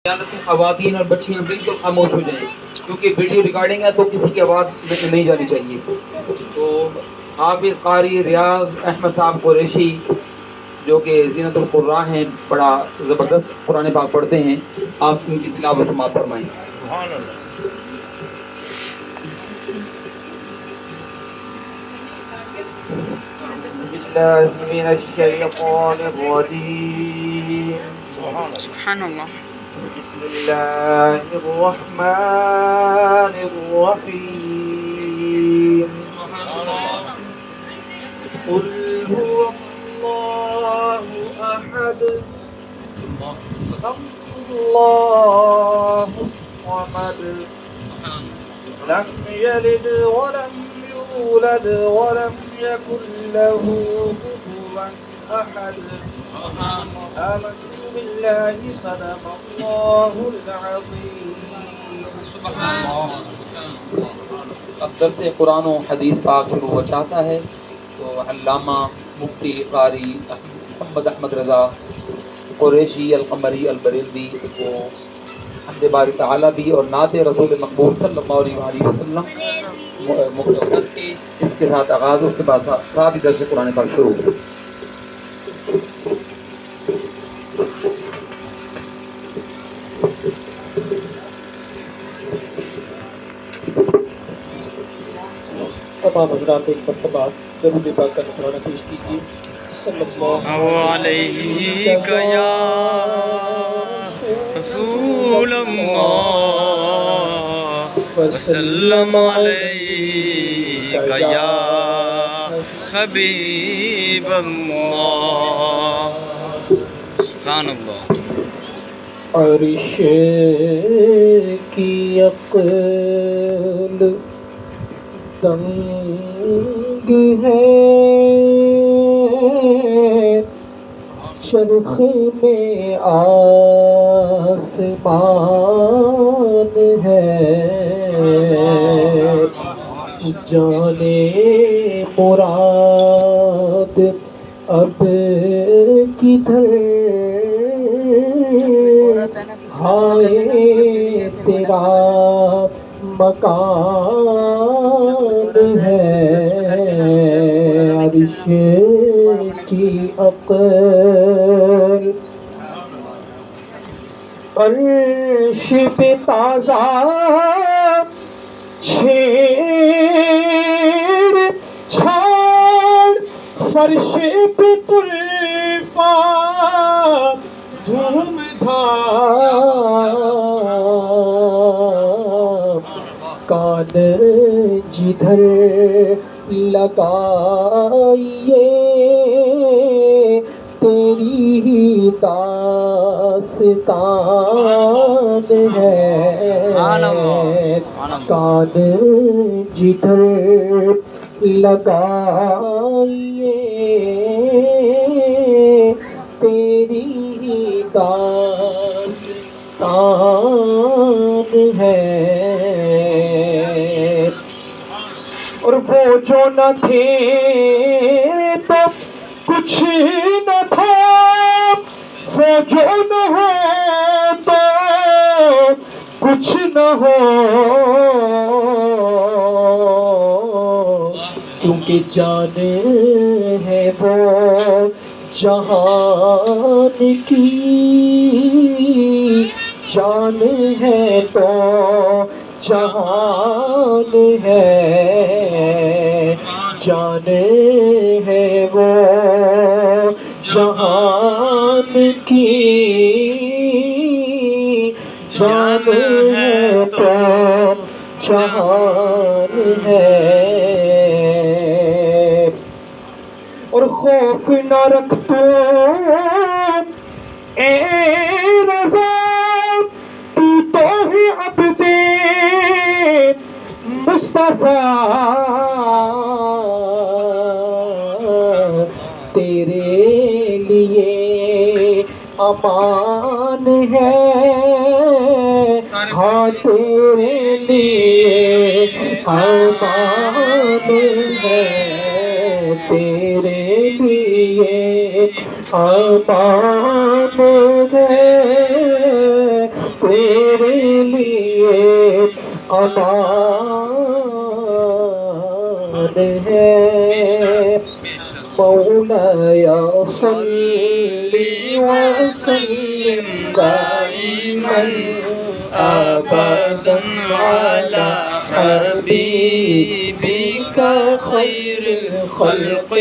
خواتین اور بچیاں بالکل خاموش ہو جائیں کیونکہ ویڈیو ریکارڈنگ ہے تو کسی کی آواز نہیں جانی چاہیے. تو حافظ قاری ریاض احمد صاحب قریشی جو کہ زینت القراء ہیں، بڑا زبردست قرآن پاک پڑھتے ہیں، آپ ان کی تلاوت سماعت فرمائیں. من الشیطان الرجیم. سبحان اللہ. بسم اللہ الرحمن الرحیم. قل هو اللہ احد اللہ الصمد لم یلد ولم يولد ولم يكن له كفوا احد. آمنت بالله صدق الله العظيم. اب درس قرآن و حدیث پاک شروع ہو چاہتا ہے تو علامہ مفتی قاری محمد احمد رضا قریشی القمری البریلوی کو حمد باری تعالیٰ بھی اور نعت رسول مقبول صلی اللہ علیہ وسلم مقرر کے اس کے ساتھ آغاز، اس کے بعد ساتھ ہی درس قرآن پاک شروع ہو. تمام حضرات ایک مرتبہ درود پاک کا نذرانہ پیش کیجیے. صلی اللہ علیہ یا رسول اللہ وسلم علیک یا حبیب اللہ. سبحان اللہ. عرش کی عقل تنگ ہے، چرخ میں آسمان ہے، جانے مراد اب کدھر ہائے تیرا مکان ہے. عرش کی عقل عرش پہ تازہ چھیڑ چھاڑ، فرش پہ طرفہ دھوم دھام، کان جدھر لگائیے تیری داستان ہے. کان جدھر لگائیے تیری داستان ہے. اور وہ جو نہ تھے تو کچھ نہ تھا، وہ جو نہ ہو تو کچھ نہ ہو، کیونکہ جان ہے وہ جہان کی، جان ہے تو جہان ہے، جان ہے وہ جہان کی، جان ہے تو جہان ہے. اور خوف نہ رکھ تو اے رضا، تو ہی عبد مصطفیٰ، تیرے لیے امان ہے، ہاں تیرے لیے امان ہے، تیرے لیے امان ہے، تیرے لیے امان ہے مولاي صل وسلم دائما أبدا على حبيبك خير الخلق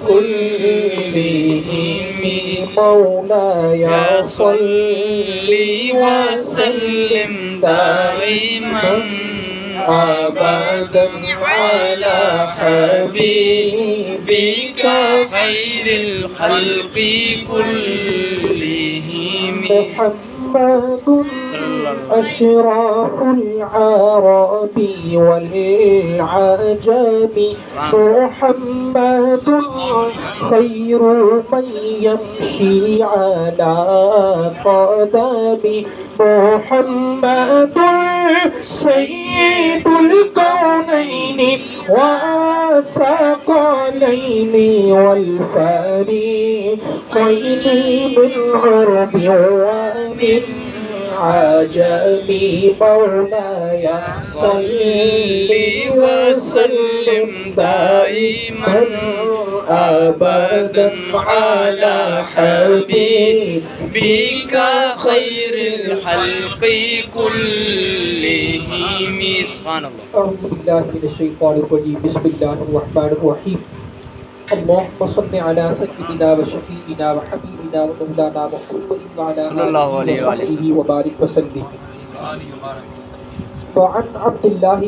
كلهم مولاي صل وسلم دائما أبدا على حبيبك خير الخلق كلهم محمد أشرف العرب والعجم محمد خير من يمشي على قدم محمد سيد الكونين والثقلين والفريقين من عرب ومن عجب مولاي صل وسلم دائما أبدا على حبيبك خير الخلق كلهم سبحان الله. أعوذ بالله من الشيطان الرجيم بسم الله الرحمن الرحيم اللهم صل على سيدنا وشفيعنا وحبيبنا ومولانا محمد وعلى صلى الله عليه آله وبارك وسلم. وعن عبد الله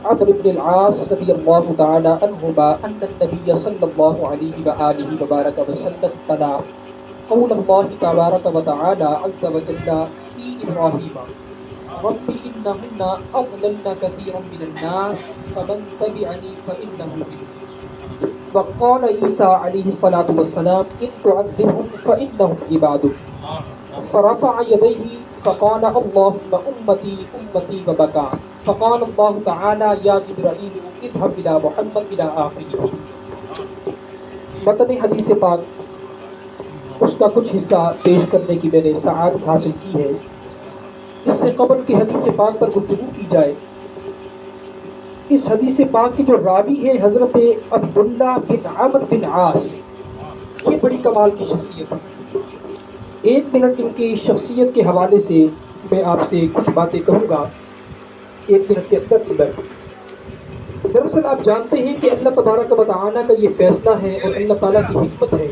عمرو بن العاص رضي الله تعالى عنهما أن النبي صلى الله عليه وآله وبارك وسلم تلا قول الله تبارك وتعالى عز وجل في إبراهيم رب إنهن أضللن كثيرا من الناس فمن تبعني فإنه مني. وقال عيسى عليه الصلاة والسلام إن تعذبهم فإنهم عبادك. فرفع يديه فقال اللهم أمتي أمتي وبكى. فقال الله تعالى يا جبرائيل اذهب إلى محمد إلى آخره. متن حدیث پاک اس کا کچھ حصہ پیش کرنے کی میں نے سعادت حاصل کی ہے. اس سے قبل کی حدیث پاک پر گفتگو کی جائے. اس حدیث پاک کی جو راوی ہے حضرت عبداللہ بن عمرو بن عاص، یہ بڑی کمال کی شخصیت ہے. 1 منٹ ان کی شخصیت کے حوالے سے میں آپ سے کچھ باتیں کہوں گا 1 منٹ کے اندر. دراصل آپ جانتے ہیں کہ اللہ تبارک و تعالیٰ کا یہ فیصلہ ہے اور اللہ تعالیٰ کی حکمت ہے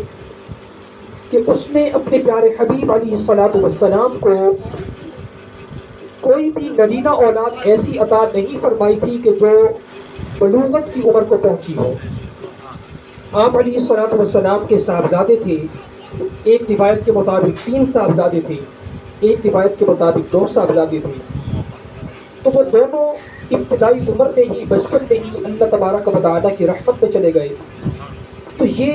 کہ اس نے اپنے پیارے حبیب علیہ الصلاۃ والسلام کو کوئی بھی نرینہ اولاد ایسی عطا نہیں فرمائی تھی کہ جو بلوغت کی عمر کو پہنچی ہو. آپ علیہ الصلاۃ والسلام کے صاحبزادے تھے. ایک روایت کے مطابق 3 صاحبزادے تھے، ایک روایت کے مطابق 2 صاحبزادے تھے. تو وہ دونوں ابتدائی عمر میں ہی بچپن میں ہی اللہ تبارک و تعالیٰ کی رحمت میں چلے گئے. تو یہ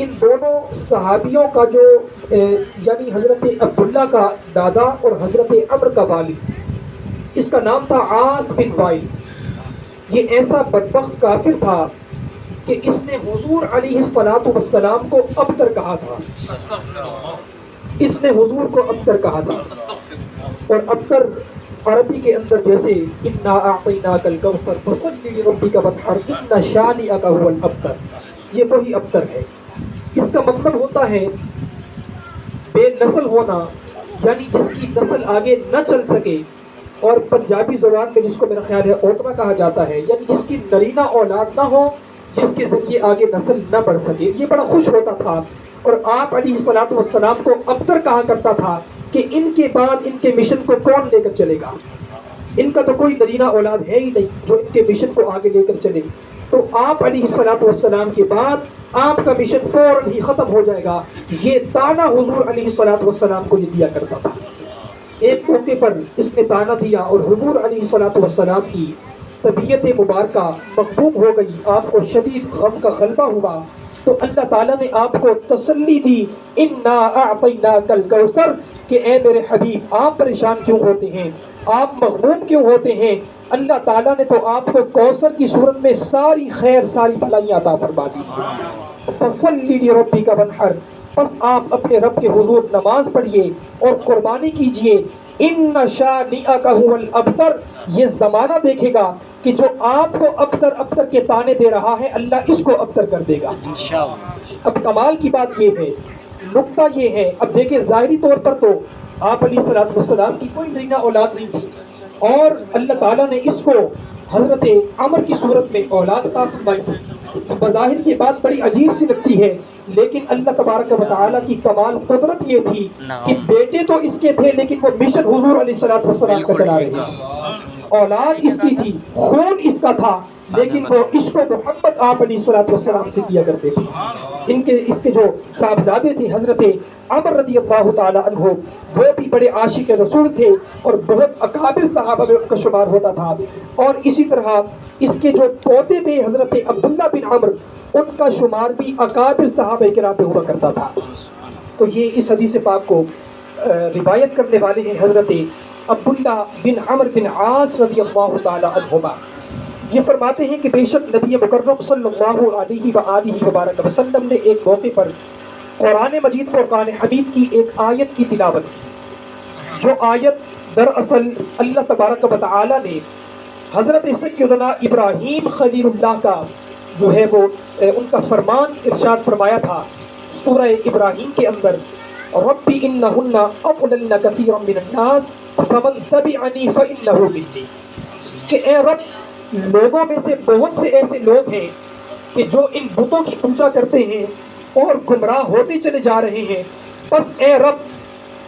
ان دونوں صحابیوں کا جو یعنی حضرت عبداللہ کا دادا اور حضرت عمرو کا والد، اس کا نام تھا عاص بن وائل. یہ ایسا بدبخت کافر تھا کہ اس نے حضور علیہ الصلاۃ والسلام کو ابتر کہا تھا. اس نے حضور کو ابتر کہا تھا. اور ابتر عربی کے اندر جیسے انا اعطیناک الکوثر فصل لربک وانحر ان شانئک هو الابتر، یہ وہی ابتر ہے. اس کا مطلب ہوتا ہے بے نسل ہونا، یعنی جس کی نسل آگے نہ چل سکے. اور پنجابی زبان میں جس کو میرا خیال ہے اوترا کہا جاتا ہے، یعنی جس کی نرینہ اولاد نہ ہو، جس کے ذریعے آگے نسل نہ بڑھ سکے. یہ بڑا خوش ہوتا تھا اور آپ علیہ الصلاۃ والسلام کو ابتر کہا کرتا تھا کہ ان کے بعد ان کے مشن کو کون لے کر چلے گا. ان کا تو کوئی نرینہ اولاد ہے ہی نہیں جو ان کے مشن کو آگے لے کر چلے. تو آپ علیہ الصلاۃ والسلام کے بعد آپ کا مشن فوراً ہی ختم ہو جائے گا. یہ تانا حضور علیہ الصلاۃ والسلام کو یہ دیا کرتا تھا. ایک موقع پر اس نے تانا دیا اور حضور علیہ الصلاۃ والسلام کی طبیعت مبارکہ مغموم ہو گئی، آپ کو شدید غم کا غلبہ ہوا. تو اللہ تعالیٰ نے آپ کو تسلی دی انا اعطیناک الکوثر، کہ اے میرے حبیب آپ پریشان کیوں ہوتے ہیں، آپ مغموم کیوں ہوتے ہیں. اللہ تعالیٰ نے تو آپ کو کوثر کی صورت میں ساری خیر ساری بھلائیاں عطا فرما دی. فصلی لربک وانحر، بس آپ اپنے رب کے حضور نماز پڑھیے اور قربانی کیجئے. ان شانئک هو الابتر، یہ زمانہ دیکھے گا کہ جو آپ کو ابتر ابتر کے تانے دے رہا ہے اللہ اس کو ابتر کر دے گا انشاءاللہ۔ اب کمال کی بات یہ ہے، نقطہ یہ ہے، اب دیکھیں ظاہری طور پر تو آپ علیہ الصلوۃ والسلام کی کوئی نرینہ اولاد نہیں تھی، اور اللہ تعالیٰ نے اس کو حضرت عمر کی صورت میں اولاد عطا فرمائی تھی، تو بظاہر یہ بات بڑی عجیب سی لگتی ہے، لیکن اللہ تبارک و تعالیٰ کی کمال قدرت یہ تھی کہ بیٹے تو اس کے تھے لیکن وہ مشن حضور علیہ الصلوۃ والسلام کا چلا رہے تھے، اولاد اس کی تھی، خون اس کا تھا، لیکن وہ عشق و محبت آپ علیہ الصلوۃ والسلام سے کیا کرتے تھے۔ اس کے جو صاحبزادے تھے حضرت عمر رضی اللہ تعالی عنہ، وہ بھی بڑے عاشق رسول تھے اور بہت اکابر صحابہ میں ان کا شمار ہوتا تھا، اور اسی طرح اس کے جو پوتے تھے حضرت عبداللہ بن عمر، ان کا شمار بھی اکابر صحابہ کرام میں ہوا کرتا تھا۔ تو یہ اس حدیث پاک کو روایت کرنے والے ہیں حضرت عبداللہ بن عمر بن عاص رضی اللہ تعالی عنہما۔ یہ فرماتے ہیں کہ بے شک نبی مکرم صلی اللہ علیہ وآلہ وبارک وسلم نے ایک موقع پر قرآن مجید فرقان حمید کی ایک آیت کی تلاوت کی، جو آیت دراصل اللہ تبارک و تعالی نے حضرت سیدنا ابراہیم خلیل اللہ کا جو ہے وہ ان کا فرمان ارشاد فرمایا تھا سورہ ابراہیم کے اندر، رب انہن اضللن کثیرا من الناس فمن تبعنی فانہ منی، کہ اے رب لوگوں میں سے بہت سے ایسے لوگ ہیں کہ جو ان بتوں کی پوجا کرتے ہیں اور گمراہ ہوتے چلے جا رہے ہیں، بس اے رب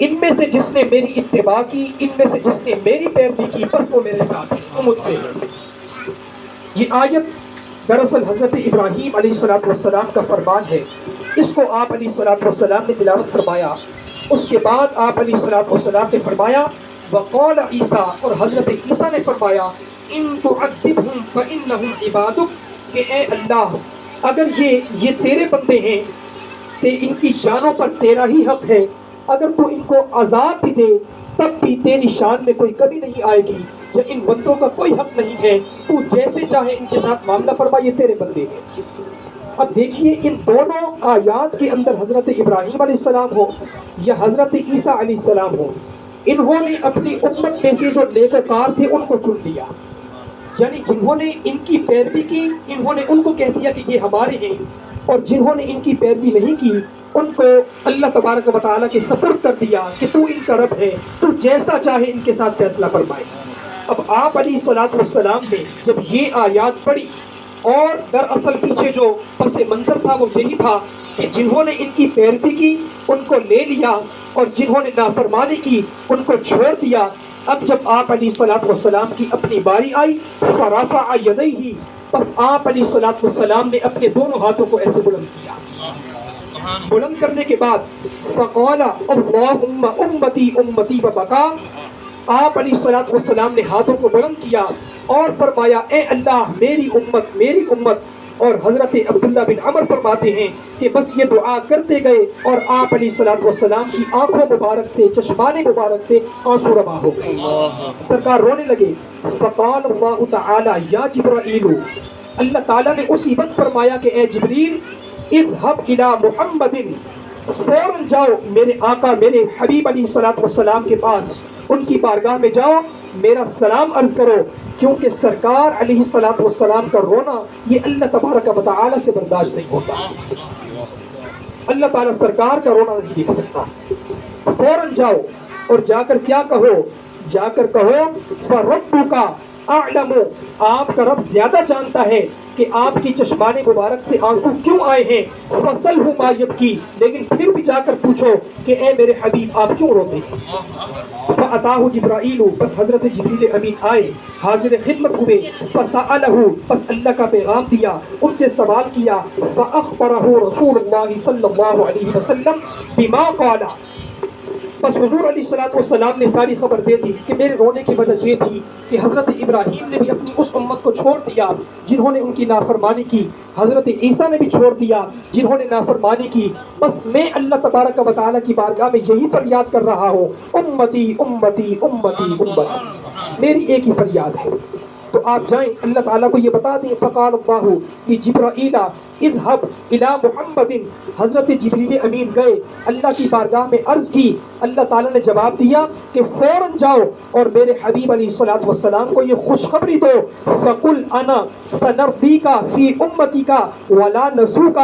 ان میں سے جس نے میری اتباع کی، ان میں سے جس نے میری پیروی کی، بس وہ میرے ساتھ ہے، وہ مجھ سے ہے۔ یہ آیت دراصل حضرت ابراہیم علیہ السلام کا فرمان ہے، اس کو آپ علیہ السلام نے تلاوت فرمایا۔ اس کے بعد آپ علیہ السلام نے فرمایا وقال عیسیٰ، اور حضرت عیسیٰ نے فرمایا ان تعذبہم فانہم عبادک، کہ اے اللہ اگر یہ تیرے بندے ہیں تو ان کی جانوں پر تیرا ہی حق ہے، اگر تو ان کو عذاب بھی دے تب بھی تیری شان میں کوئی کمی نہیں آئے گی، یا ان بندوں کا کوئی حق نہیں ہے، تو جیسے چاہے ان کے ساتھ معاملہ فرما، یہ تیرے بندے ہیں۔ اب دیکھیے ان دونوں آیات کے اندر حضرت ابراہیم علیہ السلام ہو یا حضرت عیسیٰ علیہ السلام ہو، انہوں نے اپنی امت میں سے جو نیکوکار تھے ان کو چن لیا، یعنی جنہوں نے ان کی پیروی کی انہوں نے ان کو کہہ دیا کہ یہ ہمارے ہیں، اور جنہوں نے ان کی پیروی نہیں کی ان کو اللہ تبارک و تعالیٰ کے سپرد کر دیا کہ تو ان کا رب ہے، تو جیسا چاہے ان کے ساتھ فیصلہ فرمائے۔ اب آپ علیہ الصلوۃ والسلام نے جب یہ آیات پڑھی، اور دراصل پیچھے جو پس منظر تھا وہ یہی تھا کہ جنہوں نے ان کی پیروی کی ان کو لے لیا، اور جنہوں نے نافرمانی کی ان کو چھوڑ دیا۔ اب جب آپ علیہ الصلوۃ والسلام کی اپنی باری آئی، فرفع یدیہ، پس آپ علیہ الصلوۃ والسلام نے اپنے دونوں ہاتھوں کو ایسے بلند کیا، بلند کرنے کے بعد فقال اللہم امتی امتی وبکا، آپ علیہ الصلوۃ والسلام نے ہاتھوں کو بلند کیا اور فرمایا اے اللہ میری امت میری امت، اور حضرت عبداللہ بن عمر فرماتے ہیں کہ بس یہ دعا کرتے گئے اور آپ علیہ الصلوۃ والسلام کی آنکھوں مبارک سے چشمان مبارک سے آنسو روا ہو گئے، سرکار رونے لگے۔ فقال اللہ تعالی یا جبرائیل، اللہ تعالیٰ نے اسی وقت فرمایا کہ اے جبریل اذهب الى محمد، فوراً جاؤ میرے آقا میرے حبیب علیہ الصلوۃ والسلام کے پاس، ان کی بارگاہ میں جاؤ، میرا سلام عرض کرو، کیونکہ سرکار علیہ الصلوۃ والسلام کا رونا یہ اللہ تبارک و تعالی سے برداشت نہیں ہوتا، اللہ تعالیٰ سرکار کا رونا نہیں دیکھ سکتا۔ فوراً جاؤ اور جا کر کیا کہو، جا کر کہو فَرَبُّكَ أَعْلَمُ، آپ کا رب زیادہ جانتا ہے کہ آپ کی چشمان مبارک سے آنسو کیوں آئے ہیں، فَصَلْهُ مَا يَبْكِي، لیکن پھر بھی جا کر پوچھو کہ اے میرے حبیب آپ کیوں روتے ہیں۔ فَأَتَاهُ جِبْرَائِيلُ، بس حضرت جبریل امین آئے، حاضر خدمت ہوئے، فَسَأَلَهُ، بس اللہ کا پیغام دیا، ان سے سوال کیا، فَأَخْبَرَهُ رسول اللہ صلی اللہ علیہ وسلم بِمَا قَالَ، بس حضور علیہ الصلوۃ والسلام نے ساری خبر دے دی کہ میرے رونے کی وجہ یہ تھی کہ حضرت ابراہیم نے بھی اپنی اس امت کو چھوڑ دیا جنہوں نے ان کی نافرمانی کی، حضرت عیسیٰ نے بھی چھوڑ دیا جنہوں نے نافرمانی کی، بس میں اللہ تبارک و تعالیٰ کی بارگاہ میں یہی فریاد کر رہا ہوں، امتی امتی امتی امتی، میری ایک ہی فریاد ہے۔ تو آپ جائیں اللہ تعالیٰ کو یہ بتا دیں فقال اللہ کہ جبرائیل اذهب الى محمد، حضرت جبریل امین گئے اللہ کی بارگاہ میں عرض کی، اللہ تعالیٰ نے جواب دیا کہ فوراً جاؤ اور میرے حبیب علیہ الصلوۃ والسلام کو یہ خوشخبری دو فقل انا سنرضیک فی امتک ولا نسوک،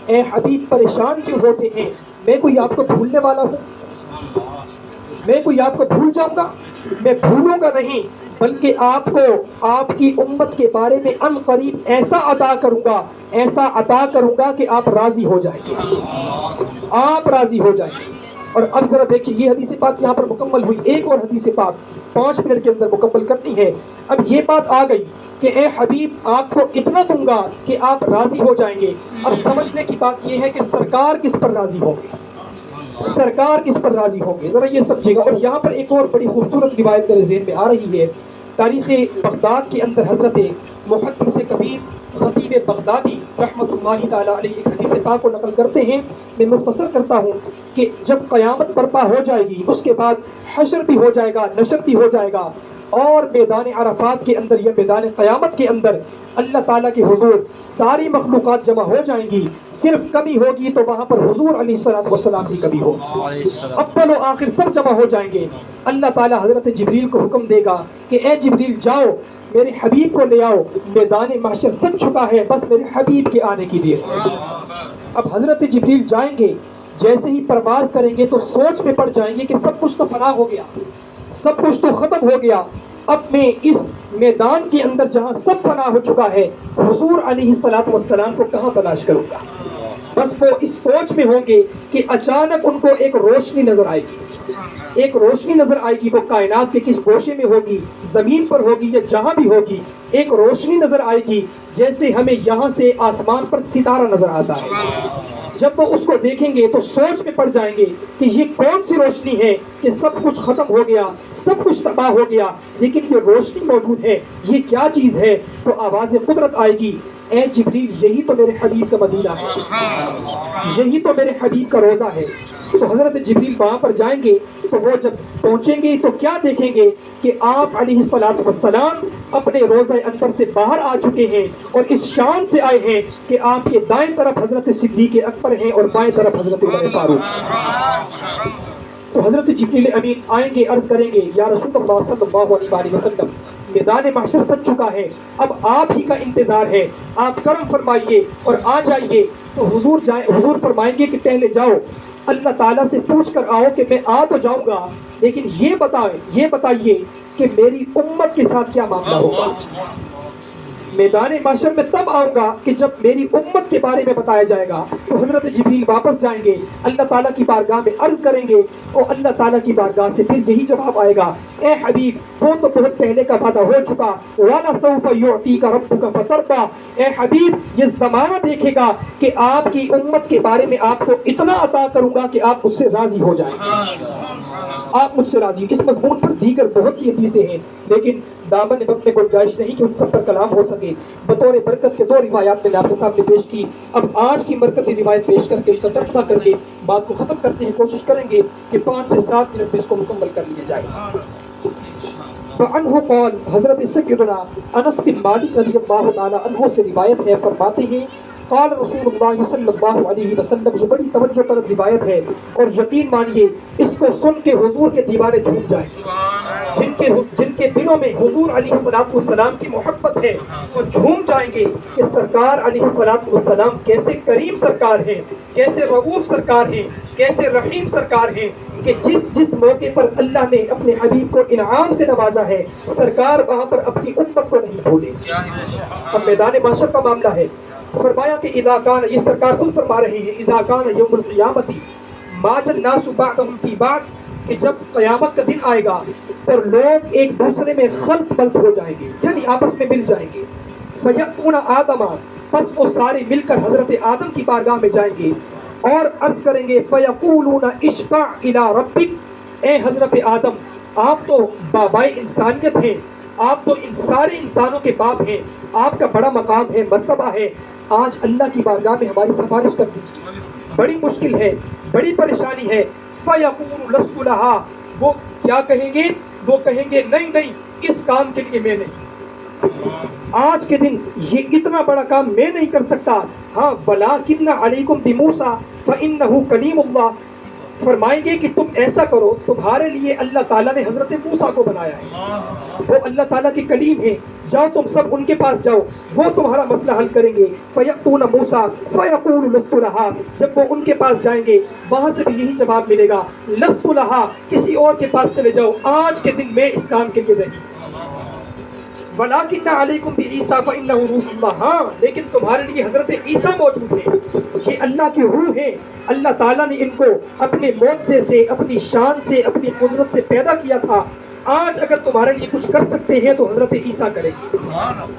اے حبیب پریشان کیوں ہوتے ہیں، میں کوئی آپ کو بھولنے والا ہوں، میں کوئی آپ کو بھول جاؤں گا، میں بھولوں گا نہیں، بلکہ آپ کو آپ کی امت کے بارے میں ان قریب ایسا عطا کروں گا کہ آپ راضی ہو جائیں گے، آپ راضی ہو جائیں گے۔ اور اب ذرا دیکھیے یہ حدیث پاک یہاں پر مکمل ہوئی، ایک اور حدیث پاک 5 منٹ کے اندر مکمل کرنی ہے۔ اب یہ بات آ گئی کہ اے حبیب آپ کو اتنا دوں گا کہ آپ راضی ہو جائیں گے۔ اب سمجھنے کی بات یہ ہے کہ سرکار کس پر راضی ہوں گے، سرکار کس پر راضی ہوں گے، ذرا یہ سمجھے گا۔ اور یہاں پر ایک اور بڑی خوبصورت روایت میرے ذہن میں آ رہی ہے، تاریخ بغداد کے اندر حضرت محدث کبیر خطیب بغدادی رحمۃ اللہ تعالیٰ علیہ ایک حدیث پاک کو نقل کرتے ہیں، میں مختصر کرتا ہوں کہ جب قیامت برپا ہو جائے گی اس کے بعد حشر بھی ہو جائے گا، نشر بھی ہو جائے گا، اور میدان عرفات کے اندر یا میدان قیامت کے اندر اللہ تعالیٰ کے حضور ساری مخلوقات جمع ہو جائیں گی، صرف کمی ہوگی تو وہاں پر حضور علیہ الصلوۃ والسلام کی کمی ہوگی، اول و آخر سب جمع ہو جائیں گے۔ اللہ تعالیٰ حضرت جبریل کو حکم دے گا کہ اے جبریل جاؤ میرے حبیب کو لے آؤ، میدان محشر سج چکا ہے، بس میرے حبیب کے آنے کی دیر ہے۔ اب حضرت جبریل جائیں گے، جیسے ہی پرواز کریں گے تو سوچ میں پڑ جائیں گے کہ سب کچھ تو فنا ہو گیا، سب کچھ تو ختم ہو گیا، اب میں اس میدان کے اندر جہاں سب فنا ہو چکا ہے حضور علیہ الصلوۃ والسلام کو کہاں تلاش کروں گا۔ بس وہ اس سوچ میں ہوں گے کہ اچانک ان کو ایک روشنی نظر آئے گی، ایک روشنی نظر آئے گی، وہ کائنات کے کس گوشے میں ہوگی، زمین پر ہوگی یا جہاں بھی ہوگی، ایک روشنی نظر آئے گی جیسے ہمیں یہاں سے آسمان پر ستارہ نظر آتا ہے۔ جب وہ اس کو دیکھیں گے تو سوچ میں پڑ جائیں گے کہ یہ کون سی روشنی ہے کہ سب کچھ ختم ہو گیا، سب کچھ تباہ ہو گیا، لیکن یہ روشنی موجود ہے، یہ کیا چیز ہے؟ تو آواز قدرت آئے گی، اے جبریل یہی تو میرے حبیب کا مدینہ ہے، یہی تو میرے حبیب کا روضہ ہے۔ تو حضرت جبریل وہاں پر جائیں گے تو وہ جب پہنچیں گے تو کیا دیکھیں گے کہ آپ علیہ الصلوۃ والسلام اپنے روضہ انور سے باہر آ چکے ہیں، اور اس شان سے آئے ہیں کہ آپ کے دائیں طرف حضرت صدیق اکبر ہیں اور بائیں طرف حضرت عمر فاروق۔ تو حضرت جبریل امین آئیں گے، عرض کریں گے یا رسول اللہ صلی اللہ علیہ وسلم میدان محشر سج چکا ہے، اب آپ ہی کا انتظار ہے، آپ کرم فرمائیے اور آ جائیے۔ تو حضور فرمائیں گے کہ پہلے جاؤ اللہ تعالیٰ سے پوچھ کر آؤ کہ میں آ تو جاؤں گا، لیکن یہ بتائیے کہ میری امت کے ساتھ کیا معاملہ ہوگا۔ میدان محشر میں تب آؤں گا کہ جب میری امت کے بارے میں بتایا جائے گا۔ تو حضرت جبریل واپس جائیں گے، اللہ تعالیٰ کی بارگاہ میں عرض کریں گے، اور اللہ تعالیٰ کی بارگاہ سے پھر یہی جواب آئے گا، اے حبیب وہ تو بہت پہلے کا وعدہ ہو چکا، وَلَسَوْفَ يُعْطِيكَ رَبُّكَ فَتَرْضَىٰ، اے حبیب یہ زمانہ دیکھے گا کہ آپ کی امت کے بارے میں آپ کو اتنا عطا کروں گا کہ آپ مجھ سے راضی ہو جائیں گے، آپ مجھ سے راضی۔ اس مضمون پر دیگر بہت سی حدیثیں ہیں، لیکن دامن وقت میں گنجائش نہیں کہ ان سب پر کلام ہو سکے۔ بطور برکت کے 2 روایات میں نے آپ کے سامنے پیش کی، اب آج کی مرکزی روایت پیش کر کے اس کا ترجمہ کر کے بات کو ختم کرتے ہیں۔ کوشش کریں گے کہ 5 سے 7 منٹ میں اس کو مکمل کر لیا جائے۔ فعنہ قال، حضرت سیدنا انس بن مالک رضی اللہ تعالی عنہ سے روایت ہے، فرماتے ہیں قال رسول اللہ صلی اللہ علیہ وسلم، یہ بڑی توجہ طلب روایت ہے، اور یقین مانیے اس کو سن کے حضور کے دیوانے جھوم جائیں، جن کے دلوں میں حضور علیہ الصلوۃ والسلام کی محبت ہے وہ جھوم جائیں گے کہ سرکار علیہ الصلوۃ والسلام کیسے کریم سرکار ہیں، کیسے رؤوف سرکار ہیں، کیسے رحیم سرکار ہیں، کہ جس موقع پر اللہ نے اپنے حبیب کو انعام سے نوازا ہے سرکار وہاں پر اپنی امت کو نہیں بھولے۔ اب میدان محشر کا معاملہ ہے، فرمایا کہ اذا کان، یہ سرکار خود فرما رہے ہیں، اذا کان یوم القیامت ماج الناس بعضهم فی بعض، کہ جب قیامت کا دن آئے گا تو لوگ ایک دوسرے میں خلط ملط ہو جائیں گے، یعنی آپس میں مل جائیں گے۔ فیأتون آدم، پس وہ سارے مل کر حضرت آدم کی بارگاہ میں جائیں گے اور عرض کریں گے فیقولون اشفع الی ربک، اے حضرت آدم آپ تو بابائے انسانیت ہیں، آپ تو ان سارے انسانوں کے باپ ہیں، آپ کا بڑا مقام ہے، مرتبہ ہے، آج اللہ کی بارگاہ میں ہماری سفارش کر دیجیے، بڑی مشکل ہے، بڑی پریشانی ہے۔ فیقول لست لہا، وہ کیا کہیں گے؟ وہ کہیں گے نہیں اس کام کے لیے میں نہیں، آج کے دن یہ اتنا بڑا کام میں نہیں کر سکتا. ہاں وَلَٰكِنَّ عَلَيْكُمْ بِمُوسَىٰ فَإِنَّهُ كَلِيمُ اللَّهِ. فرمائیں گے کہ تم ایسا کرو, تمہارے لیے اللہ تعالیٰ نے حضرت موسیٰ کو بنایا ہے, وہ اللہ تعالیٰ کے کلیم ہیں. جاؤ تم سب ان کے پاس جاؤ, وہ تمہارا مسئلہ حل کریں گے. فَيَأْتُونَ مُوسَىٰ فَيَقُولُ لَسْتُ لَهَا. جب وہ ان کے پاس جائیں گے وہاں سے بھی یہی جواب ملے گا, لَسْتُ لَهَا, کسی اور کے پاس چلے جاؤ, آج کے دن میں اس کام کے لیے نہیں. وَلَٰكِنَّ عَلَيْكُمْ بِعِيسَىٰ فَإِنَّهُ رُوحُ اللَّهِ. ہاں لیکن تمہارے لیے حضرت عیسیٰ موجود ہیں, یہ اللہ کی روح ہیں. اللہ تعالیٰ نے ان کو اپنے معجزے سے, اپنی شان سے, اپنی قدرت سے پیدا کیا تھا. آج اگر تمہارے لیے کچھ کر سکتے ہیں تو حضرت عیسیٰ کریں گے.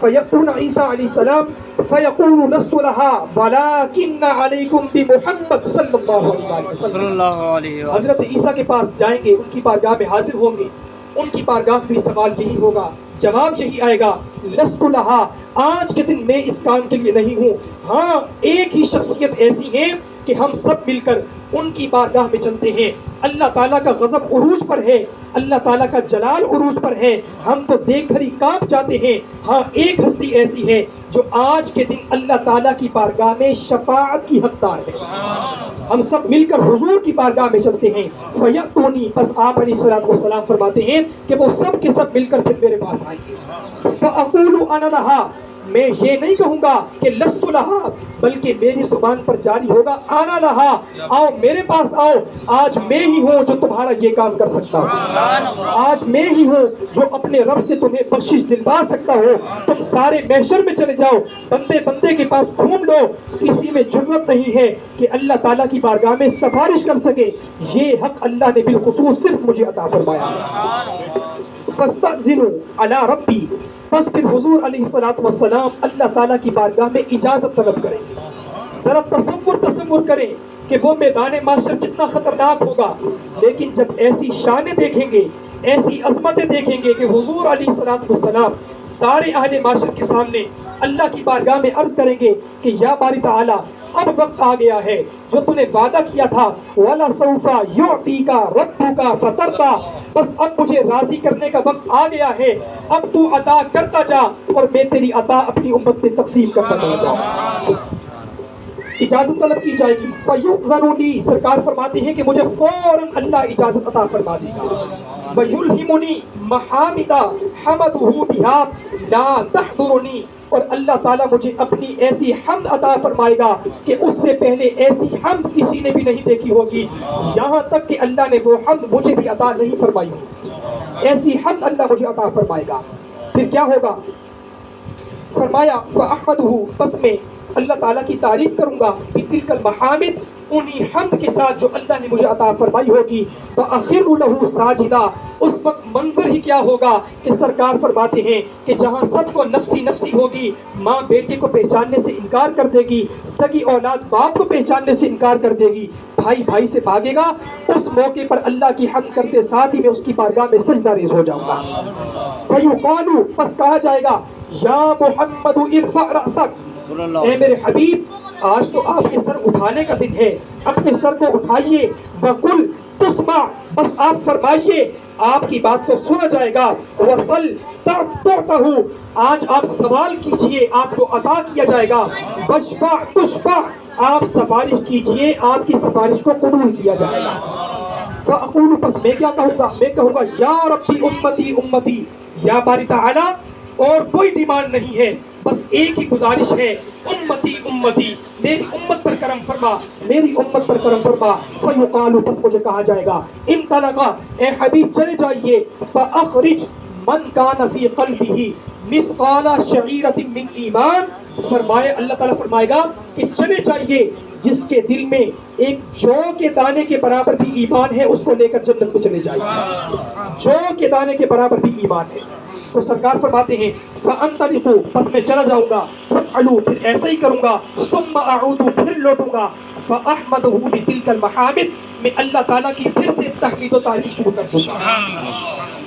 فَيَقُولُ عیسیٰ علیہ السلام فَيَقُولُ لَسْتُ لَهَا وَلَٰكِنَّ عَلَيْكُمْ بِمُحَمَّدٍ صلی اللہ علیہ صلی وسلم. اللہ علیہ وسلم. حضرت عیسیٰ کے پاس جائیں گے, ان کی بارگاہ میں حاضر ہوں گے. ان کی بارگاہ میں سوال یہی ہوگا, جواب یہی آئے گا, لست لہا, آج کے دن میں اس کام کے لیے نہیں ہوں. ہاں ایک ہی شخصیت ایسی ہے کہ ہم سب مل کر ان کی بارگاہ میں چلتے ہیں. اللہ تعالیٰ کا غضب عروج پر ہے, اللہ تعالیٰ کا جلال عروج پر ہے, ہم تو دیکھ کر ہی کانپ جاتے ہیں. ہاں ایک ہستی ایسی ہے جو آج کے دن اللہ تعالیٰ کی بارگاہ میں شفاعت کی حقدار ہے. ہم سب مل کر حضور کی بارگاہ میں چلتے ہیں. فَيَأْتُونِي, بس آپ علیہ الصلوٰۃ والسلام فرماتے ہیں کہ وہ سب کے سب مل کر پھر میرے پاس آئیں گے. فَأَقُولُ أَنَا لَهَا, میں یہ نہیں کہوں گا کہ لست لہا, بلکہ میری زبان پر جاری ہوگا آنا لہا, آؤ میرے پاس آؤ, آج میں ہی ہوں جو تمہارا یہ کام کر سکتا ہوں. آج میں ہی ہوں جو اپنے رب سے تمہیں بخشش دلوا سکتا ہو. تم سارے محشر میں چلے جاؤ, بندے بندے کے پاس گھوم لو, کسی میں جرت نہیں ہے کہ اللہ تعالیٰ کی بارگاہ میں سفارش کر سکے. یہ حق اللہ نے بالخصوص صرف مجھے عطا فرمایا. فَاسْتَأْذِنُوا عَلَىٰ رَبِّي, بس پھر حضور علیہ الصلوٰۃ والسلام اللہ تعالیٰ کی بارگاہ میں اجازت طلب کریں گے. ذرا تصور کریں کہ وہ میدان محشر کتنا خطرناک ہوگا, لیکن جب ایسی شانیں دیکھیں گے, ایسی عظمتیں دیکھیں گے کہ حضور علیہ الصلوٰۃ والسلام سارے اہل محشر کے سامنے اللہ کی بارگاہ میں عرض کریں گے کہ یا باری تعالیٰ, اب وقت آ گیا ہے جو تو نے وعدہ کیا تھا, وَلَسَوْفَ يُعْطِيكَ رَبُّكَ فَتَرْضَىٰ, بس اب مجھے راضی کرنے کا وقت آ گیا ہے, اب تو عطا کرتا جا اور میں تیری عطا اپنی امت میں تقسیم کرتا چلا جاؤں. اجازت طلب کی جائے گی. فَيُؤْذَنُ لِي, سرکار فرماتے ہیں کہ مجھے فوراً اللہ اجازت عطا فرما دے گا. وَيُلْهِمُنِي مَحَامِدَ حَمَدُهُ بِهَا لَا تَحْضُرُنِي, اور اللہ تعالیٰ مجھے اپنی ایسی حمد عطا فرمائے گا کہ اس سے پہلے ایسی حمد کسی نے بھی نہیں دیکھی ہوگی, یہاں تک کہ اللہ نے وہ حمد مجھے بھی عطا نہیں فرمائی ہوگی. ایسی حمد اللہ مجھے عطا فرمائے گا. پھر کیا ہوگا؟ فرمایا فَأَحْمَدُهُ, بس میں اللہ تعالیٰ کی تعریف کروں گا, بِتِلْكَ الْمَحَامِدِ, انہی حمد کے ساتھ جو اللہ نے مجھے عطا فرمائی ہوگی. وَأَخِرُّ لَهُ سَاجِدًا, اس وقت منظر ہی کیا ہوگا کہ سرکار فرماتے ہیں کہ جہاں سب کو نفسی نفسی ہوگی, ماں بیٹے کو پہچاننے سے انکار کر دے گی, سگی اولاد باپ کو پہچاننے سے انکار کر دے گی, بھائی بھائی سے بھاگے گا, اس موقع پر اللہ کی حمد کرتے ساتھ ہی میں اس کی بارگاہ میں سجدہ ریز ہو جاؤں گا. فَيُقَالُ, پس کہا جائے گا, یا محمد ارفع رأسک, اے میرے حبیب آج تو آپ کے سر اٹھانے کا دن ہے, اپنے سر کو اٹھائیے. وَقُلْ تُسْمَعْ, بس آپ فرمائیے, آپ کی بات کو سنا جائے گا. وَصَلْ تُعْطَهُ, آج آپ سوال کیجئے, آپ کو عطا کیا جائے گا. وَاشْفَعْ تُشْفَعْ, آپ سفارش کیجئے, آپ کی سفارش کو قبول کیا جائے گا. فَأَقُولُ, بس میں کیا کہوں گا؟ میں کہوں گا یا ربی امتی امتی, یا باری تعالیٰ اور کوئی ڈیمانڈ نہیں ہے, بس ایک ہی گزارش ہے, امتی امتی, میری امت پر کرم فرما, میری امت پر کرم فرما. فَيُقَالُ, بس مجھے کہا جائے گا, انطلقا, اے حبیب چلے جائیے. فَأَخْرِجْ مَنْ كَانَ فِي قَلْبِهِ مِثْقَالَ شَعِيرَةٍ مِّنْ ایمان, فرمائے اللہ تعالیٰ فرمائے گا کہ چلے جائیے جس کے دل میں ایک جو کے دانے کے برابر بھی ایمان ہے, اس کو لے کر جنت میں چلے جائیے. جو کے دانے کے برابر بھی ایمان ہے. تو سرکار فرماتے ہیں فَأَنْطَلِقُ, بس میں چلا جاؤں گا. فَافْعَلُوا, پھر ایسا ہی کروں گا. ثُمَّ أَعُودُ, پھر لوٹوں گا. فَأَحْمَدُهُ بِتِلْكَ الْمَحَامِدِ, میں اللہ تعالیٰ کی پھر سے تحمید و تعریف شروع کر دوں گا.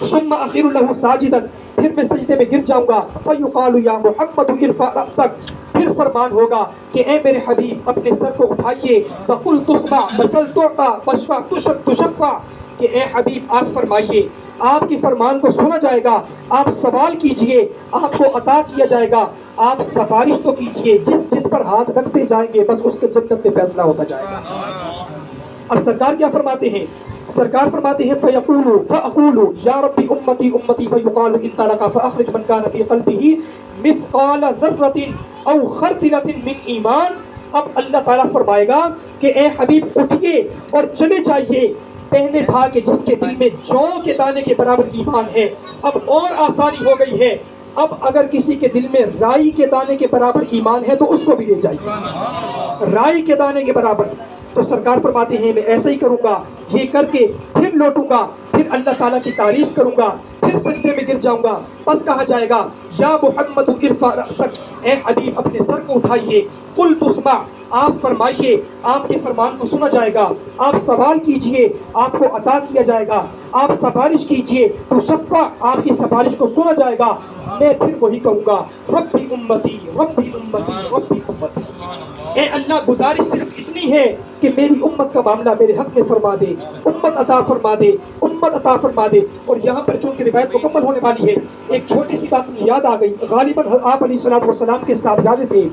ثُمَّ أَخِرُّ لَهُ سَاجِدًا, پھر میں سجدے میں گر جاؤں گا. فَيُقَالُ يَا مُحَمَّدُ ارْفَعْ رَأْسَكَ, پھر فرمان ہوگا کہ اے میرے حبیب اپنے سر کو اٹھائیے. وَقُلْ تُسْمَعْ وَصَلْ تُعْطَىٰ وَاشْفَعْ تُشَفَّعْ, کہ اے حبیب آپ فرمائیے، آپ کے فرمان کو سنا جائے گا، آپ سوال کیجئے آپ کو عطا کیا جائے گا، آپ سفارش تو کیجئے، جس جس پر ہاتھ رکھتے جائیں گے بس اس کے جنت میں فیصلہ ہوتا جائے گا۔ اب سرکار کیا فرماتے ہیں؟ سرکار فرماتے ہیں فَيَقُولُ فَأَقُولُ يَا رَبِّ أُمَّتِي أُمَّتِي فَيُقَالُ إِن طَلَقَ فَأَخْرِجْ مَنْ كَانَ فِي قَلْبِهِ مِثْقَالَ ذَرَّةٍ أَوْ خَرْدِلَةٍ مِّنْ ایمان۔ اب اللہ تعالیٰ فرمائے گا کہ اے حبیب اٹھئے اور چلے جائیے، پہلے تھا کہ جس کے دل میں جو کے دانے کے برابر ایمان ہے، اب اور آسانی ہو گئی ہے، اب اگر کسی کے دل میں رائی کے دانے کے برابر ایمان ہے تو اس کو بھی لے جائیے، رائی کے دانے کے برابر۔ تو سرکار فرماتے ہیں میں ایسا ہی کروں گا، یہ کر کے پھر لوٹوں گا، پھر اللہ تعالیٰ کی تعریف کروں گا، پھر سجدے میں گر جاؤں گا، بس کہا جائے گا یا محمد ارفع رأسک، اے حبیب اپنے سر کو اٹھائیے، قل تسمع، آپ فرمائیے، آپ کے فرمان کو سنا جائے گا، آپ سوال کیجئے آپ کو عطا کیا جائے گا، آپ سفارش کیجئے تو شفع، آپ کی سفارش کو سنا جائے گا۔ میں پھر وہی کہوں گا ربی امتی ربی امتی ربی امتی۔ اے اللہ گزارش صرف اتنی ہے کہ میری امت کا معاملہ میرے حق میں فرما دے، امت عطا فرما دے، امت عطا فرما دے۔ اور یہاں پر چونکہ روایت مکمل ہونے والی ہے، ایک چھوٹی سی بات مجھے یاد آ گئی۔ غالباً آپ علیہ السلام کے صاحبزادے تھے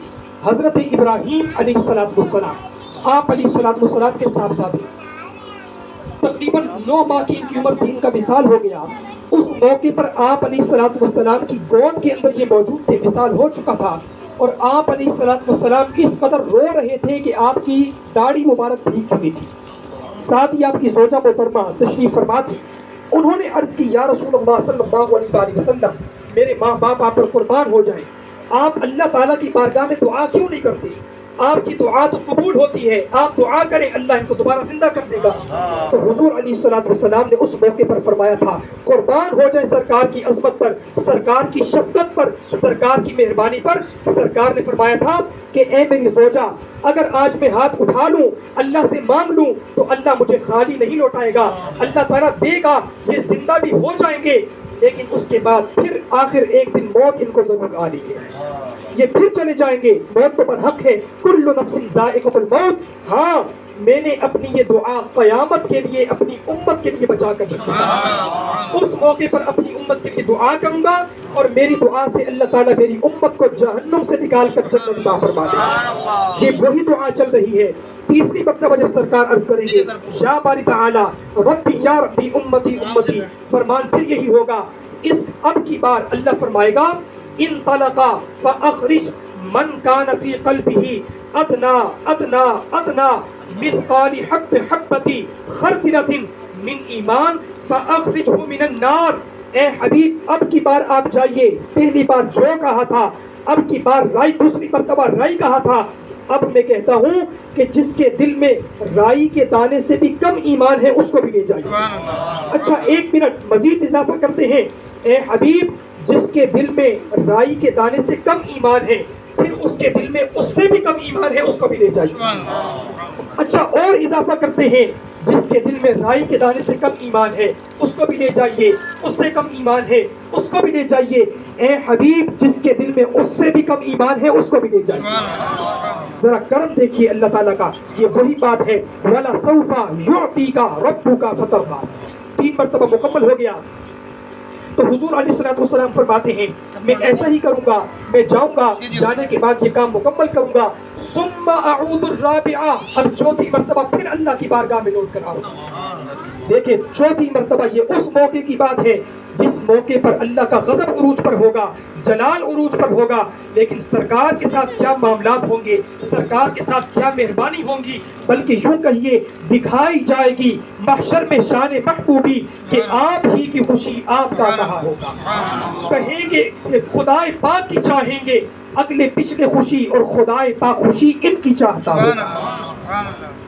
حضرت ابراہیم علیہ السلام، آپ علیہ السلام کے صاحبزادے، تقریباً 9 ماہ کی ان کی عمر تھی، ان کا وصال ہو گیا۔ اس موقع پر آپ علیہ السلام کی گود کے اندر یہ موجود تھے، وصال ہو چکا تھا، اور آپ علیہ السلام اس قدر رو رہے تھے کہ آپ کی داڑھی مبارک بھیگ چکی تھی۔ ساتھ ہی آپ کی زوجہ محترمہ تشریف فرما تھی۔ انہوں نے عرض کی یا رسول اللہ صلی اللہ علیہ وآلہ وسلم، میرے ماں باپ آپ پر قربان ہو جائیں، آپ اللہ تعالیٰ کی بارگاہ میں دعا کیوں نہیں کرتے؟ آپ کی دعا تو قبول ہوتی ہے، آپ دعا کریں اللہ ان کو دوبارہ زندہ کر دے گا۔ تو حضور علیہ السلام نے اس موقع پر فرمایا تھا قربان ہو جائے سرکار کی عظمت پر، سرکار کی شفقت پر، سرکار کی مہربانی پر۔ سرکار نے فرمایا تھا کہ اے میری زوجہ، اگر آج میں ہاتھ اٹھا لوں اللہ سے مانگ لوں تو اللہ مجھے خالی نہیں لوٹائے گا، اللہ تعالیٰ دے گا، یہ زندہ بھی ہو جائیں گے، لیکن اس کے بعد پھر آخر ایک دن موت ان کو ضرور آنی ہے، یہ پھر چلے جائیں گے، موت تو برحق ہے، کل نفس ذائقۃ الموت۔ ہاں میں نے اپنی یہ دعا قیامت کے لیے اپنی امت کے لیے بچا کر رکھی ہے، اس موقع پر اپنی امت کے لیے دعا کروں گا، اور میری دعا سے اللہ تعالیٰ میری امت کو جہنم سے نکال کر جنت عطا فرما دے گا۔ یہ وہی دعا چل رہی ہے۔ تیسری مرتبہ جب سرکار عرض کریں گے یا باری تعالیٰ ربی یا ربی امتی امتی، فرمان پھر یہی ہوگا۔ اس اب کی بار اللہ فرمائے گا ان طلقا فاخرج من کان فی قلبہ ادنا ادنا ادنا مثقال حبۃ خردلۃ من ایمان فاخرجہ من النار۔ اے حبیب اب کی بار آپ جائیے، پہلی بار جو کہا تھا، اب کی بار رائی، دوسری مرتبہ رائی کہا تھا، اب میں کہتا ہوں کہ جس کے دل میں رائی کے دانے سے بھی کم ایمان ہے اس کو بھی لے جائیے۔ اچھا 1 منٹ مزید اضافہ کرتے ہیں، اے حبیب جس کے دل میں رائی کے دانے سے کم ایمان ہے، پھر اس کے دل میں اس سے بھی کم ایمان ہے، اس کو بھی لے جائیے۔ اچھا اور اضافہ کرتے ہیں، جس کے دل میں رائی کے دانے سے کم ایمان ہے اس کو بھی لے جائیے، اس سے کم ایمان ہے اس کو بھی لے جائیے۔ اے حبیب جس کے دل میں اس سے بھی کم ایمان ہے اس کو بھی لے جائیے۔ ذرا کرم دیکھیے اللہ تعالیٰ کا، یہ وہی بات ہے وَلَسَوْفَ يُعْطِيكَ رَبُّكَ فَتَرْضَىٰ، 3 مرتبہ مکمل ہو گیا۔ تو حضور علیہ السلام فرماتے ہیں میں ایسا ہی کروں گا، میں جاؤں گا، جانے کے بعد یہ کام مکمل کروں گا، ثم اعود الرابعہ، اب 4تھی مرتبہ پھر اللہ کی بارگاہ میں لوٹ کر آؤں گا۔ دیکھیں 4تھی مرتبہ یہ اس موقع کی بات ہے جس موقع پر اللہ کا غضب عروج پر ہوگا، جلال عروج پر ہوگا، لیکن سرکار کے ساتھ کیا معاملات ہوں گے، سرکار کے ساتھ کیا مہربانی ہوں گی، بلکہ یوں کہیے دکھائی جائے گی محشر میں شان محبوبی کہ آپ ہی کی خوشی آپ کا کہا ہوگا۔ کہیں گے خدائے پاک کی چاہیں گے، اگلے پچھلے خوشی اور خدائے پاک خوشی ان کی چاہتا ہوگا۔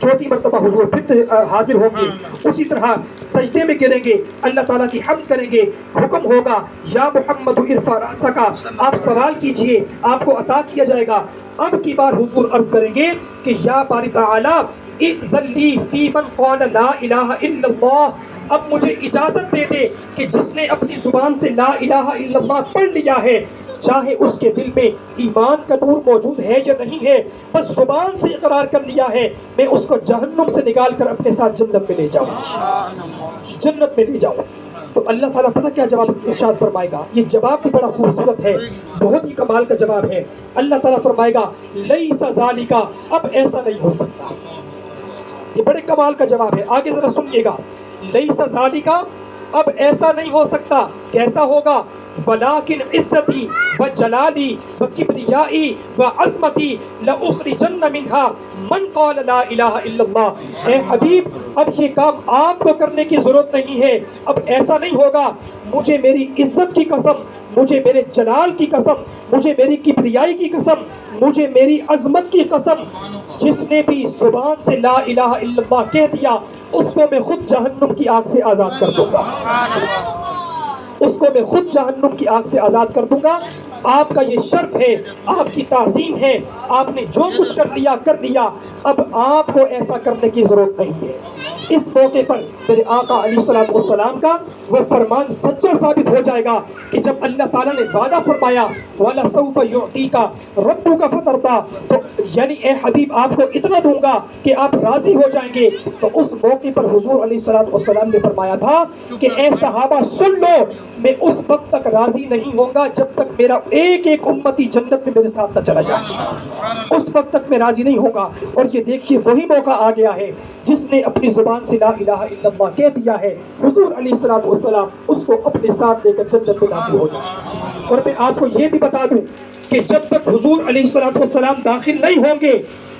4تھی مرتبہ حضور پھر حاضر ہوں گے، اسی طرح سجدے میں گریں گے، اللہ تعالیٰ کی حمد کریں گے، حکم ہوگا یا محمد ارفع رأسک، آپ سوال کیجئے آپ کو عطا کیا جائے گا۔ اب کی بار حضور عرض کریں گے کہ یا باری تعالیٰ اذن لی فی من قال لا الہ الا اللہ، اب مجھے اجازت دے دے کہ جس نے اپنی زبان سے لا الہ الا اللہ پڑھ لیا ہے، چاہے اس کے دل میں ایمان کا نور موجود ہے یا نہیں ہے، بس زبان سے اقرار کر لیا ہے، میں اس کو جہنم سے نکال کر اپنے ساتھ جنت میں لے جاؤں، جنت میں لے جاؤں۔ تو اللہ تعالیٰ پتہ کیا جواب ارشاد فرمائے گا؟ یہ جواب بھی بڑا خوبصورت ہے، بہت ہی کمال کا جواب ہے۔ اللہ تعالیٰ فرمائے گا لیس ذالک، اب ایسا نہیں ہو سکتا۔ یہ بڑے کمال کا جواب ہے، آگے ذرا سنیے گا۔ لیس ذالک، اب ایسا نہیں ہو سکتا، کیسا ہوگا؟ ولیکن عزتی و جلالی و کبریائی و عظمتی لأخرجن منہا من قال لا الہ الا اللہ۔ اے حبیب، اب یہ کام آپ کو کرنے کی ضرورت نہیں ہے، اب ایسا نہیں ہوگا۔ مجھے میری عزت کی قسم، مجھے میرے جلال کی قسم، مجھے میری کبریائی کی قسم، مجھے میری عظمت کی قسم، جس نے بھی زبان سے لا الہ الا اللہ کہہ دیا، اس کو میں خود جہنم کی آگ سے آزاد کر دوں گا، اس کو میں خود جہنم کی آگ سے آزاد کر دوں گا۔ آپ کا یہ شرف ہے، آپ کی تعظیم ہے، آپ نے جو کچھ کر لیا کر لیا، اب آپ کو ایسا کرنے کی ضرورت نہیں ہے۔ اس موقع پر میرے آقا علیہ الصلوۃ والسلام کا وہ فرمان سچا ثابت ہو جائے گا کہ جب اللہ تعالیٰ نے وعدہ فرمایا وَلَسَوْفَ يُعْطِيكَ رَبُّكَ فَتَرْضَىٰ، تو یعنی اے حبیب آپ کو اتنا دوں گا کہ آپ راضی ہو جائیں گے، تو اس موقع پر حضور علیہ الصلوۃ والسلام نے فرمایا تھا کہ اے صحابہ سن لو، میں اس وقت تک راضی نہیں ہوں گا جب تک میرا ایک ایک امتی جنت میں میرے ساتھ نہ چلا جائے، اس وقت تک میں راضی نہیں ہوگا۔ اور یہ دیکھیے وہی موقع آ گیا ہے جس نے اپنی زبان سے لا الہ الا اللہ کہہ دیا ہے، حضور علیہ الصلوۃ والسلام اس کو اپنے ساتھ لے کر جنت میں داخل ہو جائے۔ اور میں آپ کو یہ بھی بتا دوں کہ جب تک حضور علیہ الصلوۃ والسلام داخل نہیں ہوں گے،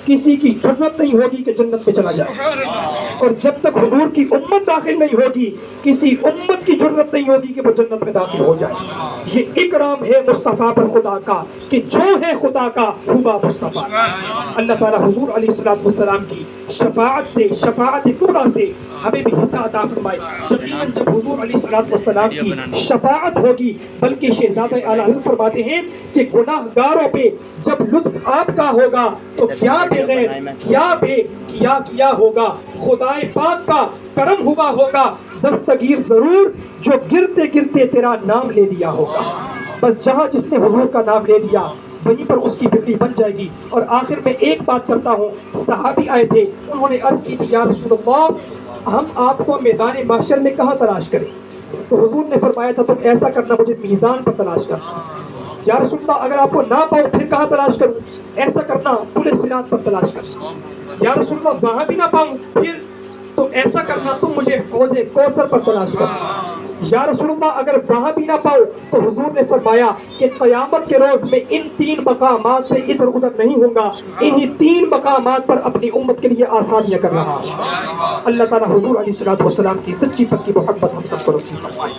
کسی کی جرت نہیں ہوگی کہ جنت میں چلا جائے، اور جب تک حضور کی امت داخل نہیں ہوگی، کسی امت کی جرت نہیں ہوگی کہ وہ جنت میں داخل ہو جائے۔ یہ اکرام ہے مصطفیٰ پر خدا کا کہ جو ہے خدا کا ہوا مصطفیٰ۔ اللہ تعالیٰ حضور علیہ الصلوۃ والسلام کی شفاعت سے، شفاعت کبریٰ سے ہمیں بھی حصہ عطا فرمائے۔ یقیناً جب حضور علیہ الصلوۃ والسلام کی شفاعت ہوگی، بلکہ شہزادہ اعلیٰ حضرت فرماتے ہیں کہ گناہ گاروں پہ جب لطف آپ کا ہوگا تو کیا بغیر کیا ہوگا، خدائے پاک کا کرم ہوا ہوگا، دستگیر ضرور جو گرتے گرتے تیرا نام لے لیا ہوگا۔ بس جہاں جس نے حضور کا نام لے لیا وہیں پر اس کی بگڑی بن جائے گی۔ اور آخر میں ایک بات کرتا ہوں، صحابی آئے تھے، انہوں نے عرض کی تھی یا رسول اللہ ہم آپ کو میدان محشر میں کہاں تلاش کریں؟ تو حضور نے فرمایا تھا تم ایسا کرنا، مجھے میزان پر تلاش کرنا۔ یا رسول اللہ اگر آپ کو نہ پاؤں پھر کہاں تلاش کروں؟ ایسا کرنا پورے صراط پر تلاش کرنا۔ یا رسول اللہ وہاں بھی نہ پاؤں پھر تو ایسا کرنا تم مجھے حوض کوثر پر تلاش کرنا۔ یا رسول اللہ اگر وہاں بھی نہ پاؤں تو حضور نے فرمایا کہ قیامت کے روز میں ان 3 مقامات سے ادھر ادھر نہیں ہوں گا، انہی 3 مقامات پر اپنی امت کے لیے آسانیاں کر رہا ہوں۔ اللہ تعالیٰ حضور علیہ الصلوۃ والسلام کی سچی پکی محبت ہم سب کو نصیب فرمائے۔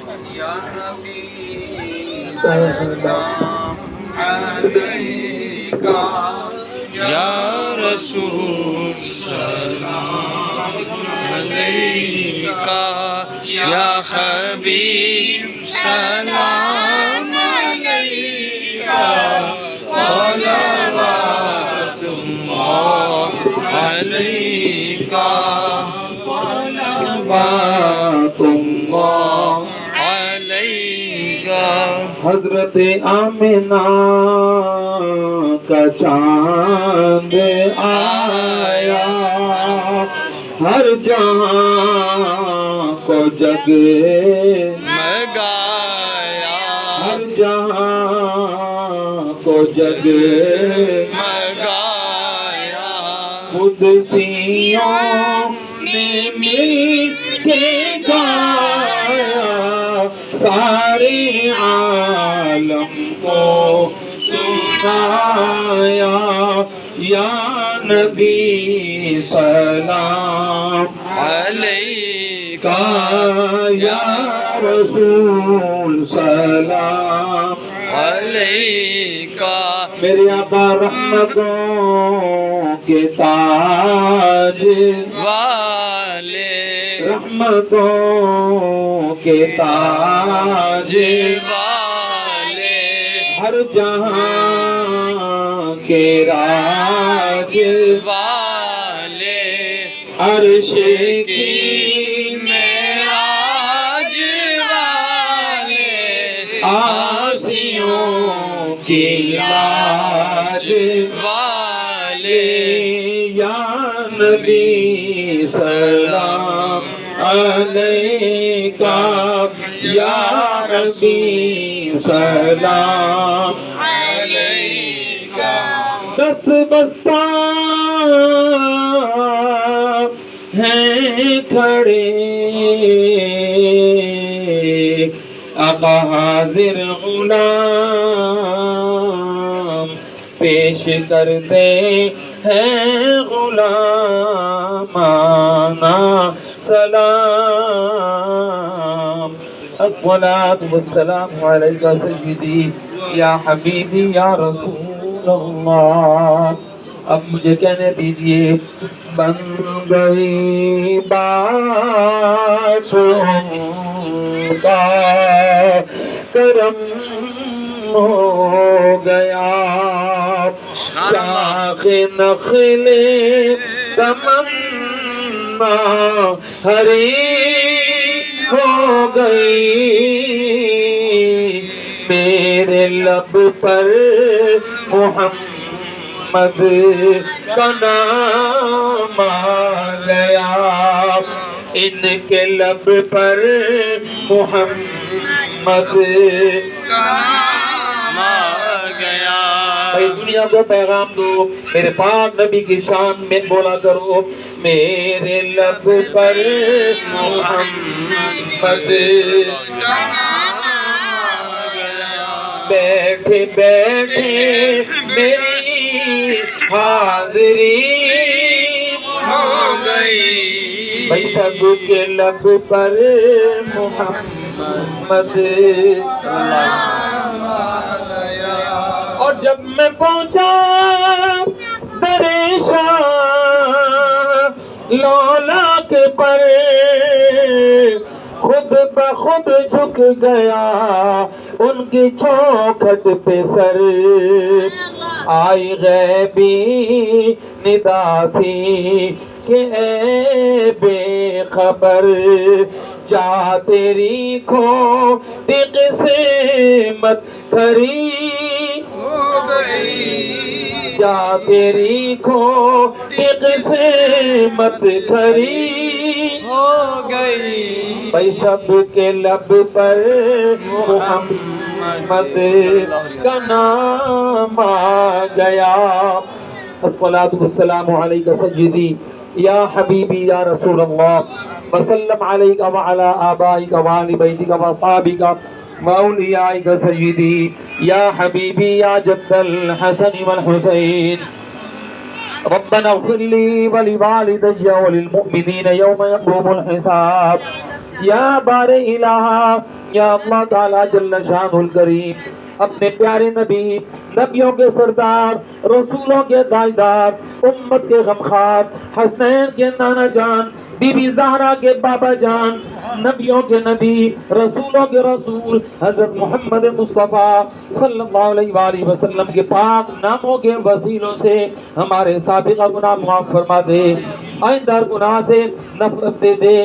یا رسول سلام علیکہ، یا حبیب سلام علیکہ، صلوات اللہ علیکہ، صلوات اللہ علیکہ۔ حضرت آمنہ کا چاند آیا، ہر جہاں کو جگمگایا، ہر جہاں کو جگمگایا، قدسیوں نے مل کے گایا، سارے عالم کو سنایا، یا نبی سلام علیکہ، یا رسول سلام علیکہ۔ میرے آقا رحمتوں کے تاج والے، رحمتوں کے تاج والے، ہر جہاں کے راج والے، عرش کی معراج والے، آسیوں کی لاج والے یا نبی سلام علیکہ یا رسول سلام علیکہ دست بستہ ہیں کھڑے آقا حاضر غلام پیش کرتے ہیں غلامانہ سلام الصلاة والسلام علیکہ سیدی یا حبیبی یا رسول اللہ. اب مجھے کہنے دیجئے بن گئی بات ان کا کرم ہو گیا شاخ نخل تمنا ہری ہو گئی میرے لب پر محمد کا نام آ گیا ان کے لب پر محمد کام آ گیا بھائی دنیا کو پیغام دو میرے پاک نبی کی شان میں بولا کرو میرے لب پر محمد بیٹھے بیٹھے میری حاضری ہو گئی بھائی سب کے لب پر محمد اور جب میں پہنچا دریشاں لولا کے پر خود بخود جھک گیا ان کی چوکھٹ پہ سر آئی غیبی ندا تھی کہ اے بے خبر جا تیری کھوٹی قسمت کھری ہو گئی جا تیری کھوٹی قسمت کھری ہو گئی بھائی سب کے لب پر محمد کا نام آ گیا الصلاة والسلام علیکہ سیدی یا حبیبی یا رسول اللہ وسلم علیکہ وعلا آبائکہ وعلی بیتکہ وصحابکہ وأولیائکہ سیدی یا حبیبی یا جد الحسن والحسین ربنا اغفر لي ولوالدي وللمؤمنين يوم يقوم الحساب یا بار الہ یا اللہ تعالی جل شانہ الکریم اپنے پیارے نبی نبیوں کے سردار رسولوں کے تاجدار امت کے غمخوار حسنین کے نانا جان بی بی زہرا کے بابا جان نبیوں کے نبی رسولوں کے رسول حضرت محمد مصطفیٰ صلی اللہ علیہ وآلہ وسلم کے پاک ناموں کے وسیلوں سے ہمارے سابقہ گناہ معاف فرما دے آئندہ گناہ سے نفرت دے